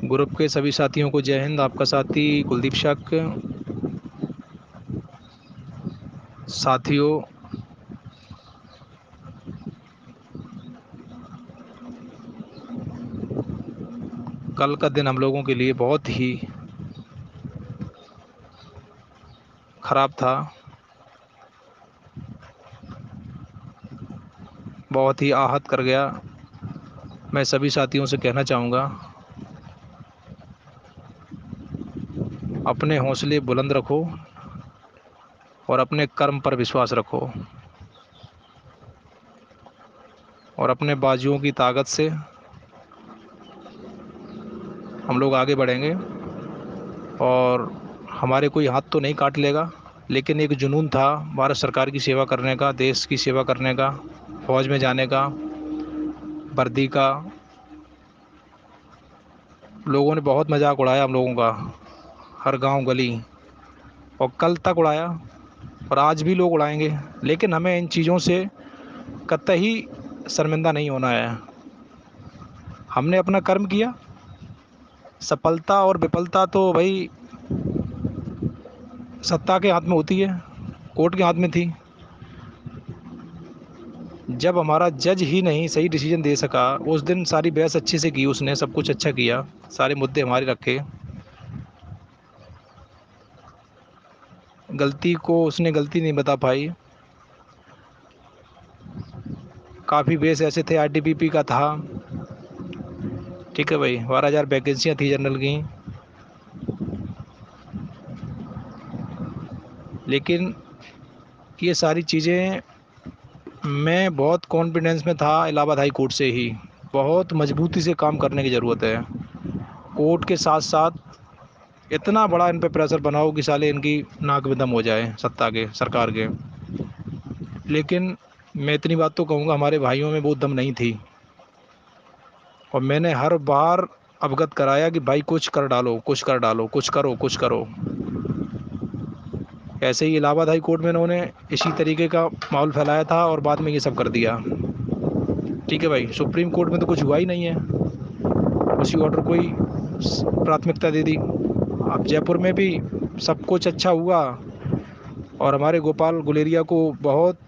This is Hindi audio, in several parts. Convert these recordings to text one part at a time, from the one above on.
ग्रुप के सभी साथियों को जय हिंद। आपका साथी कुलदीप शक। साथियों, कल का दिन हम लोगों के लिए बहुत ही खराब था, बहुत ही आहत कर गया। मैं सभी साथियों से कहना चाहूँगा, अपने हौसले बुलंद रखो और अपने कर्म पर विश्वास रखो और अपने बाजुओं की ताकत से हम लोग आगे बढ़ेंगे। और हमारे कोई हाथ तो नहीं काट लेगा, लेकिन एक जुनून था भारत सरकार की सेवा करने का, देश की सेवा करने का, फौज में जाने का, वर्दी का। लोगों ने बहुत मजाक उड़ाया हम लोगों का, हर गांव गली, और कल तक उड़ाया और आज भी लोग उड़ाएंगे। लेकिन हमें इन चीज़ों से कतई शर्मिंदा नहीं होना है। हमने अपना कर्म किया। सफलता और विफलता तो भाई सत्ता के हाथ में होती है, कोर्ट के हाथ में थी। जब हमारा जज ही नहीं सही डिसीजन दे सका, उस दिन सारी बहस अच्छे से की, उसने सब कुछ अच्छा किया, सारे मुद्दे हमारे रखे। गलती को उसने गलती नहीं बता पाई। काफ़ी बेस ऐसे थे, आईटीबीपी का था, ठीक है भाई, 12,000 वैकेंसियाँ थी जनरल की। लेकिन ये सारी चीज़ें मैं बहुत कॉन्फिडेंस में था। इलाहाबाद हाई कोर्ट से ही बहुत मजबूती से काम करने की ज़रूरत है। कोर्ट के साथ साथ इतना बड़ा इन पे प्रेशर बनाओ कि साले इनकी नाक में दम हो जाए सत्ता के, सरकार के। लेकिन मैं इतनी बात तो कहूँगा, हमारे भाइयों में वो दम नहीं थी। और मैंने हर बार अवगत कराया कि भाई कुछ कर डालो, कुछ कर डालो, कुछ करो, कुछ करो। ऐसे ही इलाहाबाद हाई कोर्ट में इन्होंने इसी तरीके का माहौल फैलाया था और बाद में ये सब कर दिया। ठीक है भाई, सुप्रीम कोर्ट में तो कुछ हुआ ही नहीं है, उसी ऑर्डर को ही प्राथमिकता दे दी। अब जयपुर में भी सब कुछ अच्छा हुआ और हमारे गोपाल गुलेरिया को बहुत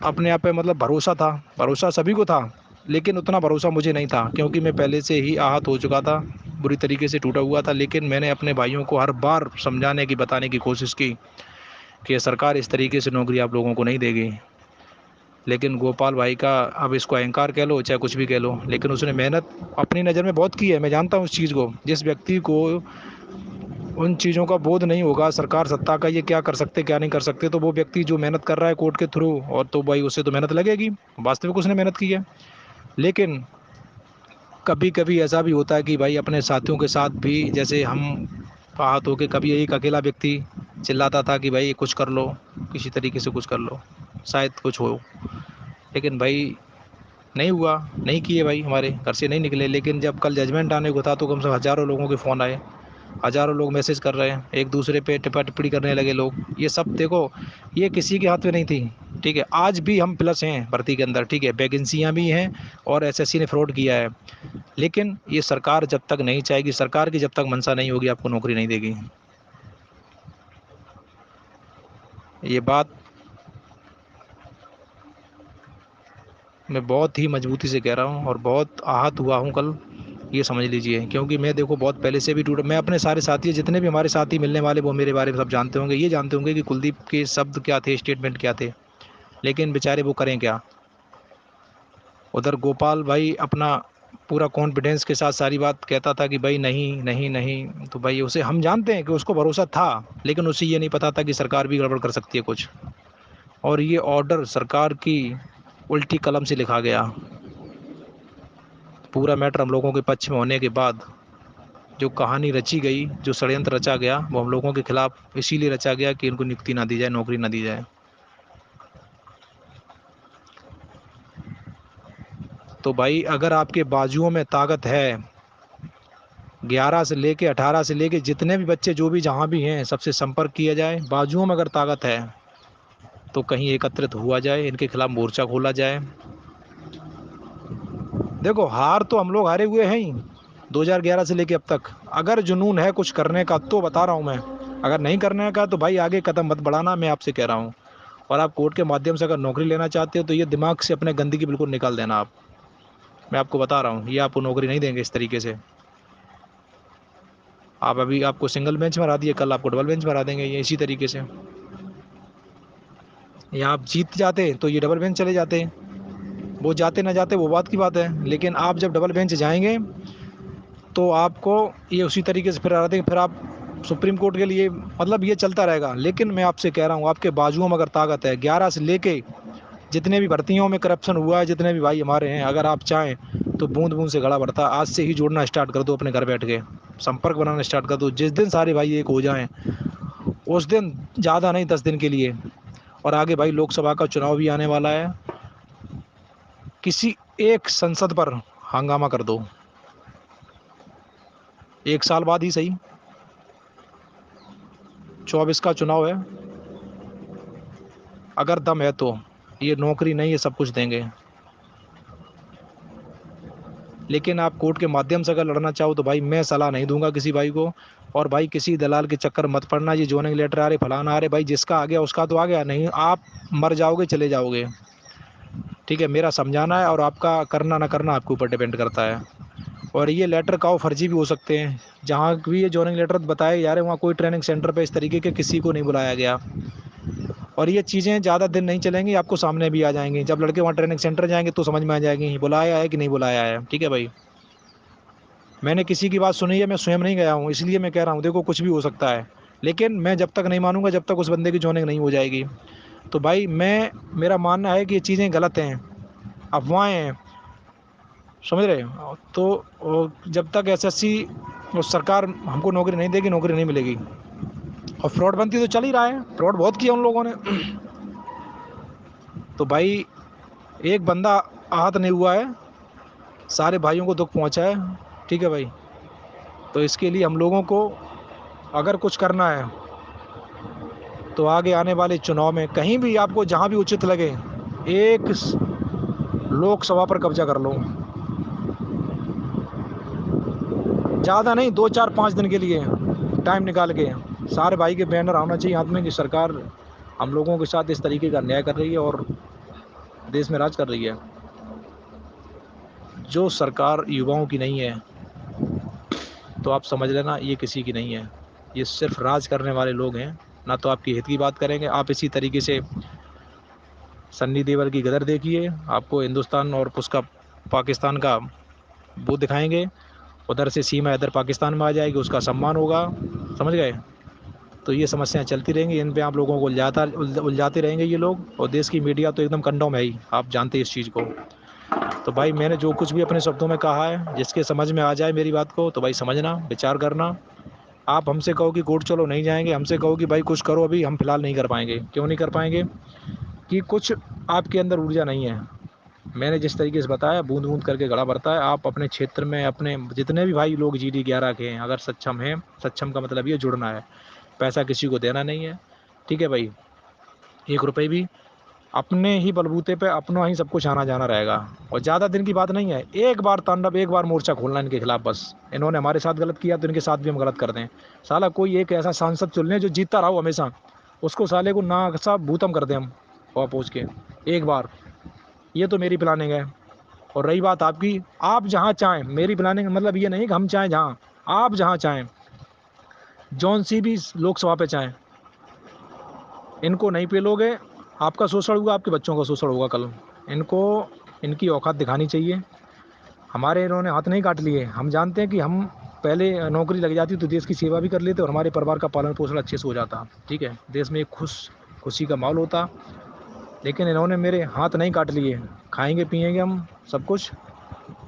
अपने आप पे मतलब भरोसा था, भरोसा सभी को था, लेकिन उतना भरोसा मुझे नहीं था, क्योंकि मैं पहले से ही आहत हो चुका था, बुरी तरीके से टूटा हुआ था। लेकिन मैंने अपने भाइयों को हर बार समझाने की, बताने की कोशिश की कि सरकार इस तरीके से नौकरी आप लोगों को नहीं देगी। लेकिन गोपाल भाई का, अब इसको अहंकार कह लो चाहे कुछ भी कह लो, लेकिन उसने मेहनत अपनी नज़र में बहुत की है। मैं जानता हूँ उस चीज़ को। जिस व्यक्ति को उन चीज़ों का बोध नहीं होगा, सरकार सत्ता का ये क्या कर सकते क्या नहीं कर सकते, तो वो व्यक्ति जो मेहनत कर रहा है कोर्ट के थ्रू, और तो भाई उससे तो मेहनत लगेगी, वास्तविक उसने मेहनत की है। लेकिन कभी कभी ऐसा भी होता है कि भाई अपने साथियों के साथ भी, जैसे हम आहत होकर, कभी एक अकेला व्यक्ति चिल्लाता था कि भाई कुछ कर लो, किसी तरीके से कुछ कर लो, शायद कुछ हो। लेकिन भाई नहीं हुआ, नहीं किए भाई, हमारे घर से नहीं निकले। लेकिन जब कल जजमेंट आने को था तो कम से कम हज़ारों लोगों के फ़ोन आए, हज़ारों लोग मैसेज कर रहे हैं, एक दूसरे पे टिप्पा टिप्पणी करने लगे लोग। ये सब देखो, ये किसी के हाथ में नहीं थी। ठीक है, आज भी हम प्लस हैं भर्ती के अंदर, ठीक है, वैकेंसियाँ भी हैं और एसएससी ने फ्रॉड किया है। लेकिन ये सरकार जब तक नहीं चाहेगी, सरकार की जब तक मंशा नहीं होगी, आपको नौकरी नहीं देगी। ये बात मैं बहुत ही मजबूती से कह रहा हूँ और बहुत आहत हुआ हूँ कल, ये समझ लीजिए। क्योंकि मैं देखो बहुत पहले से भी टूटा, मैं अपने सारे साथी, जितने भी हमारे साथी मिलने वाले, वो मेरे बारे में सब जानते होंगे, ये जानते होंगे कि कुलदीप के शब्द क्या थे, स्टेटमेंट क्या थे। लेकिन बेचारे वो करें क्या। उधर गोपाल भाई अपना पूरा कॉन्फिडेंस के साथ सारी बात कहता था कि भाई नहीं नहीं नहीं, तो भाई उसे हम जानते हैं कि उसको भरोसा था, लेकिन उसे ये नहीं पता था कि सरकार भी गड़बड़ कर सकती है कुछ। और ये ऑर्डर सरकार की उल्टी कलम से लिखा गया। पूरा मैटर हम लोगों के पक्ष में होने के बाद जो कहानी रची गई, जो षड्यंत्र रचा गया, वो हम लोगों के खिलाफ इसीलिए रचा गया कि इनको नियुक्ति ना दी जाए, नौकरी ना दी जाए। तो भाई अगर आपके बाजुओं में ताकत है, 11 से लेके 18 से लेके जितने भी बच्चे जो भी जहाँ भी हैं, सबसे संपर्क किया जाए। बाजुओं में अगर ताकत है तो कहीं एकत्रित हुआ जाए, इनके खिलाफ मोर्चा खोला जाए। देखो हार तो हम लोग हारे हुए हैं ही, 2011 से लेके अब तक। अगर जुनून है कुछ करने का तो बता रहा हूँ मैं, अगर नहीं करने का तो भाई आगे कदम मत बढ़ाना, मैं आपसे कह रहा हूँ। और आप कोर्ट के माध्यम से अगर नौकरी लेना चाहते हो तो ये दिमाग से अपने गंदगी बिल्कुल निकाल देना आप। मैं आपको बता रहा हूँ, ये आपको नौकरी नहीं देंगे इस तरीके से। आप अभी आपको सिंगल बेंच में हरा दिए, कल आपको डबल बेंच में हरा देंगे ये इसी तरीके से। या आप जीत जाते तो ये डबल बेंच चले जाते, वो जाते ना जाते वो बात की बात है, लेकिन आप जब डबल बेंच जाएंगे तो आपको ये उसी तरीके से फिर हरा देंगे, फिर आप सुप्रीम कोर्ट के लिए, मतलब ये चलता रहेगा। लेकिन मैं आपसे कह रहा हूँ, आपके बाजुओं में अगर ताकत है, 11 से लेके जितने भी भर्तियों में करप्शन हुआ है, जितने भी भाई हमारे हैं, अगर आप चाहें तो बूंद बूंद से घड़ा भरता। आज से ही जोड़ना स्टार्ट कर दो, अपने घर बैठ के संपर्क बनाना स्टार्ट कर दो। जिस दिन सारे भाई एक हो जाएं उस दिन, ज़्यादा नहीं 10 दिन के लिए। और आगे भाई लोकसभा का चुनाव भी आने वाला है, किसी एक संसद पर हंगामा कर दो, 1 साल बाद ही सही, 24 का चुनाव है। अगर दम है तो ये नौकरी नहीं, ये सब कुछ देंगे। लेकिन आप कोर्ट के माध्यम से अगर लड़ना चाहो तो भाई मैं सलाह नहीं दूंगा किसी भाई को। और भाई किसी दलाल के चक्कर मत पड़ना, ये जॉइनिंग लेटर आ रहे, फलाना आ रहे, भाई जिसका आ गया उसका तो आ गया, नहीं आप मर जाओगे, चले जाओगे। ठीक है, मेरा समझाना है और आपका करना ना करना आपके ऊपर डिपेंड करता है। और ये लेटर काओ फर्जी भी हो सकते हैं, जहाँ भी ये जॉइनिंग लेटर बताए जा रहे हैं वहाँ कोई ट्रेनिंग सेंटर पे इस तरीके के किसी को नहीं बुलाया गया। और ये चीज़ें ज़्यादा दिन नहीं चलेंगी, आपको सामने भी आ जाएंगी। जब लड़के वहाँ ट्रेनिंग सेंटर जाएंगे तो समझ में आ जाएगी बुलाया है कि नहीं बुलाया है। ठीक है भाई, मैंने किसी की बात सुनी है, मैं स्वयं नहीं गया हूँ, इसलिए मैं कह रहा हूँ देखो कुछ भी हो सकता है। लेकिन मैं जब तक नहीं मानूंगा जब तक उस बंदे की जॉइनिंग नहीं हो जाएगी। तो भाई मेरा मानना है कि ये चीज़ें गलत हैं, अफवाहें हैं, समझ रहे हो? तो जब तक एसएससी और सरकार हमको नौकरी नहीं देगी, नौकरी नहीं मिलेगी। और फ्रॉड बनती तो चल ही रहा है, फ्रॉड बहुत किया उन लोगों ने। तो भाई एक बंदा आहत नहीं हुआ है, सारे भाइयों को दुख पहुंचा है। ठीक है भाई, तो इसके लिए हम लोगों को अगर कुछ करना है तो आगे आने वाले चुनाव में कहीं भी आपको जहां भी उचित लगे, एक लोकसभा पर कब्जा कर लो, ज़्यादा नहीं, 2 4 5 दिन के लिए टाइम निकाल के। सारे भाई के बैनर आना चाहिए हाथ में कि सरकार हम लोगों के साथ इस तरीके का अन्याय कर रही है और देश में राज कर रही है। जो सरकार युवाओं की नहीं है तो आप समझ लेना ये किसी की नहीं है, ये सिर्फ राज करने वाले लोग हैं। ना तो आपकी हित की बात करेंगे। आप इसी तरीके से सन्नी देओल की गदर देखिए, आपको हिंदुस्तान और उसका पाकिस्तान का वो दिखाएंगे, उधर से सीमा इधर पाकिस्तान में आ जाएगी, उसका सम्मान होगा, समझ गए? तो ये समस्याएं चलती रहेंगी, इन पे आप लोगों को उलझाते रहेंगे ये लोग। और देश की मीडिया तो एकदम कंडोम है ही, आप जानते हैं इस चीज़ को। तो भाई मैंने जो कुछ भी अपने शब्दों में कहा है, जिसके समझ में आ जाए मेरी बात को तो भाई समझना, विचार करना। आप हमसे कहो कि कोर्ट चलो, नहीं जाएंगे। हमसे कहो कि भाई कुछ करो, अभी हम फिलहाल नहीं कर पाएंगे। क्यों नहीं कर पाएंगे? कि कुछ आपके अंदर ऊर्जा नहीं है। मैंने जिस तरीके से बताया, बूंद बूंद करके घड़ा भरता है। आप अपने क्षेत्र में अपने जितने भी भाई लोग GD11 के हैं, अगर सक्षम हैं, सक्षम का मतलब ये जुड़ना है, पैसा किसी को देना नहीं है। ठीक है भाई, 1 रुपये भी अपने ही बलबूते पे अपना ही सब कुछ आना जाना रहेगा। और ज़्यादा दिन की बात नहीं है, एक बार तांडव, एक बार मोर्चा खोलना इनके खिलाफ बस। इन्होंने हमारे साथ गलत किया तो इनके साथ भी हम गलत कर दें। साला कोई एक ऐसा सांसद चुन लें जो जीतता रहा हो हमेशा, उसको साले को ना सा भूतम कर दें हम और पहुँच के एक बार। ये तो मेरी प्लानिंग है। और रही बात आपकी, आप जहाँ चाहें, मेरी प्लानिंग मतलब ये नहीं कि हम चाहें जहाँ, आप जहाँ चाहें, जौन सी भी लोकसभा पे चाहें, इनको नहीं पेलोगे, आपका शोषण हुआ, आपके बच्चों का शोषण होगा कल। इनको इनकी औकात दिखानी चाहिए। हमारे इन्होंने हाथ नहीं काट लिए। हम जानते हैं कि हम पहले नौकरी लग जाती तो देश की सेवा भी कर लेते और हमारे परिवार का पालन पोषण अच्छे से हो जाता। ठीक है, देश में एक खुशी का माहौल होता। लेकिन इन्होंने मेरे हाथ नहीं काट लिए। खाएंगे पिएंगे हम सब कुछ,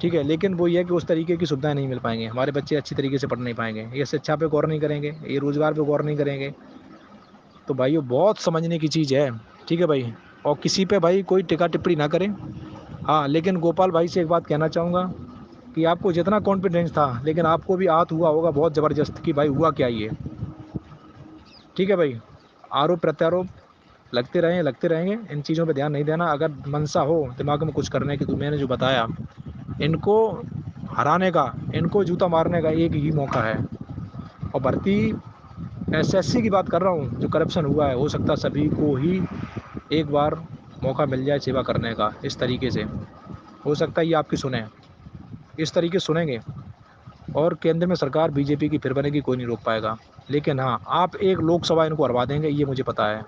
ठीक है, लेकिन वो ये है कि उस तरीके की सुविधाएं नहीं मिल पाएंगे, हमारे बच्चे अच्छी तरीके से पढ़ नहीं पाएंगे, ये शिक्षा पे गौर नहीं करेंगे, ये रोज़गार पे गौर नहीं करेंगे। तो भाई वो बहुत समझने की चीज़ है। ठीक है भाई, और किसी पे भाई कोई टिक्का टिप्पणी ना करें। हाँ, लेकिन गोपाल भाई से एक बात कहना चाहूँगा कि आपको जितना कॉन्फिडेंस था, लेकिन आपको भी आहत हुआ होगा बहुत ज़बरदस्त कि भाई हुआ क्या ये। ठीक है भाई, आरोप प्रत्यारोप लगते रहेंगे, इन चीज़ों पे ध्यान नहीं देना। अगर मनसा हो दिमाग में कुछ करने की तो मैंने जो बताया, इनको हराने का, इनको जूता मारने का एक ही मौका है। और भर्ती एसएससी की बात कर रहा हूँ, जो करप्शन हुआ है, हो सकता है सभी को ही एक बार मौका मिल जाए सेवा करने का। इस तरीके से हो सकता है ये आपकी सुने, इस तरीके से सुनेंगे और केंद्र में सरकार बीजेपी की फिर बनेगी, कोई नहीं रोक पाएगा। लेकिन हाँ, आप एक लोकसभा इनको हरवा देंगे, ये मुझे पता है।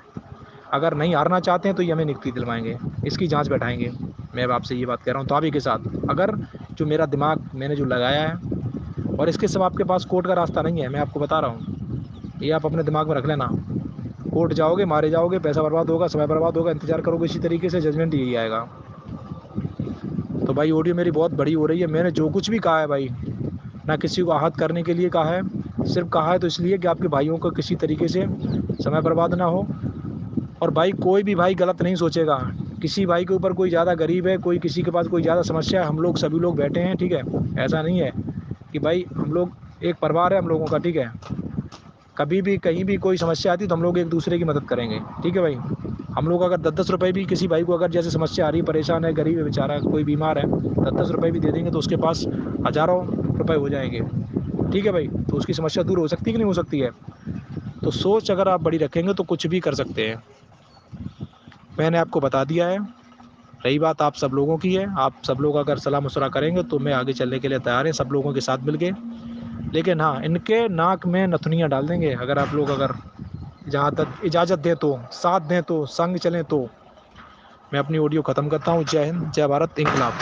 अगर नहीं हारना चाहते हैं तो ये हमें नियुक्ति दिलवाएंगे, इसकी जांच बैठाएंगे। मैं आपसे ये बात कह रहा हूँ तो आप ही के साथ, अगर जो मेरा दिमाग मैंने जो लगाया है, और इसके सिवा आपके पास कोर्ट का रास्ता नहीं है, मैं आपको बता रहा हूँ, ये आप अपने दिमाग में रख लेना। कोर्ट जाओगे, मारे जाओगे, पैसा बर्बाद होगा, समय बर्बाद होगा, इंतजार करोगे, इसी तरीके से जजमेंट यही आएगा। तो भाई ऑडियो मेरी बहुत बड़ी हो रही है। मैंने जो कुछ भी कहा है भाई, ना किसी को आहत करने के लिए कहा है, सिर्फ कहा है तो इसलिए कि आपके भाइयों का किसी तरीके से समय बर्बाद ना हो। और भाई कोई भी भाई गलत नहीं सोचेगा, किसी भाई के ऊपर कोई ज़्यादा गरीब है, कोई किसी के पास कोई ज़्यादा समस्या है, हम लोग सभी लोग बैठे हैं, ठीक है। ऐसा नहीं है कि भाई हम लोग एक परिवार है हम लोगों का, ठीक है। कभी भी कहीं भी कोई समस्या आती है तो हम लोग एक दूसरे की मदद करेंगे, ठीक है भाई। हम लोग अगर 10-10 रुपये भी किसी भाई को, अगर जैसे समस्या आ रही है, परेशान है, गरीब है बेचारा, कोई बीमार है, 10-10 रुपये भी दे देंगे तो उसके पास हज़ारों रुपये हो जाएंगे, ठीक है भाई। तो उसकी समस्या दूर हो सकती है कि नहीं हो सकती है। तो सोच अगर आप बड़ी रखेंगे तो कुछ भी कर सकते हैं। मैंने आपको बता दिया है। रही बात आप सब लोगों की है, आप सब लोग अगर सलाह मशवरा करेंगे तो मैं आगे चलने के लिए तैयार है, सब लोगों के साथ मिल के। लेकिन हाँ, इनके नाक में नथुनियाँ डाल देंगे अगर आप लोग, अगर जहाँ तक इजाज़त दें तो, साथ दें तो, संग चलें तो। मैं अपनी ऑडियो ख़त्म करता हूँ। जय हिंद, जय भारत, इंकलाब।